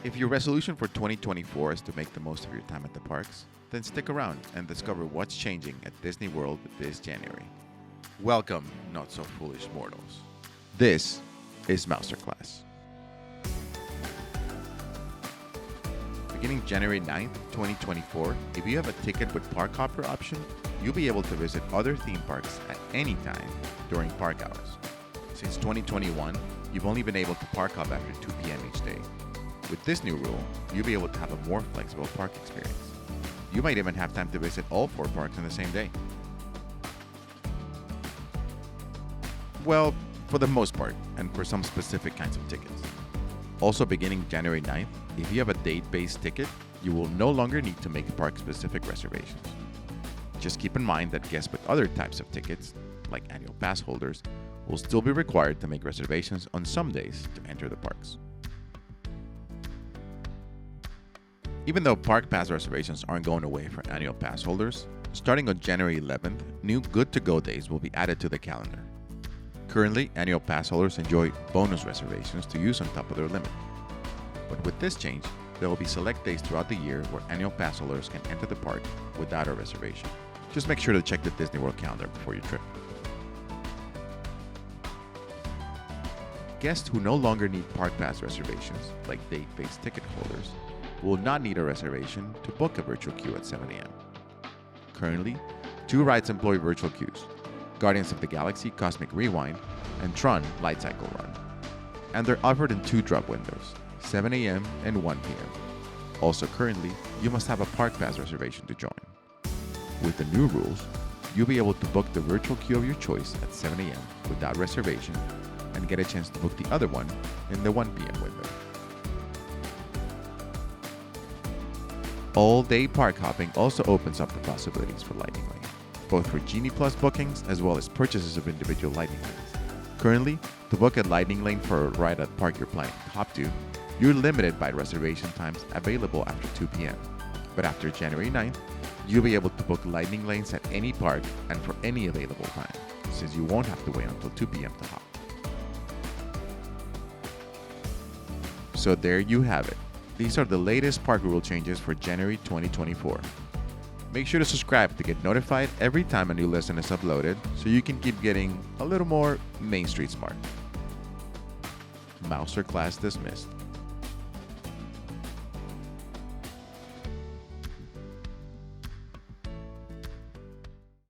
If your resolution for 2024 is to make the most of your time at the parks, then stick around and discover what's changing at Disney World this January. Welcome, not so foolish mortals. This is Mouseterclass. Beginning January 9th, 2024, if you have a ticket with park hopper option, you'll be able to visit other theme parks at any time during park hours. Since 2021, you've only been able to park hop after 2 p.m. each day. With this new rule, you'll be able to have a more flexible park experience. You might even have time to visit all 4 parks on the same day. Well, for the most part, and for some specific kinds of tickets. Also beginning January 9th, if you have a date-based ticket, you will no longer need to make park-specific reservations. Just keep in mind that guests with other types of tickets, like annual pass holders, will still be required to make reservations on some days to enter the parks. Even though park pass reservations aren't going away for annual pass holders, starting on January 11th, new good-to-go days will be added to the calendar. Currently, annual pass holders enjoy bonus reservations to use on top of their limit. But with this change, there will be select days throughout the year where annual pass holders can enter the park without a reservation. Just make sure to check the Disney World calendar before your trip. Guests who no longer need park pass reservations, like date-based ticket holders, will not need a reservation to book a virtual queue at 7 a.m. Currently, 2 rides employ virtual queues: Guardians of the Galaxy Cosmic Rewind and Tron Light Cycle Run. And they're offered in 2 drop windows, 7 a.m. and 1 p.m. Also currently, you must have a park pass reservation to join. With the new rules, you'll be able to book the virtual queue of your choice at 7 a.m. without reservation and get a chance to book the other one in the 1 p.m. window. All-day park hopping also opens up the possibilities for Lightning Lane, both for Genie Plus bookings as well as purchases of individual Lightning Lanes. Currently, to book a Lightning Lane for a ride at park you're planning to hop to, you're limited by reservation times available after 2 p.m. But after January 9th, you'll be able to book Lightning Lanes at any park and for any available time, since you won't have to wait until 2 p.m. to hop. So there you have it. These are the latest park rule changes for January 2024. Make sure to subscribe to get notified every time a new lesson is uploaded so you can keep getting a little more Main Street smart. Mouseterclass dismissed.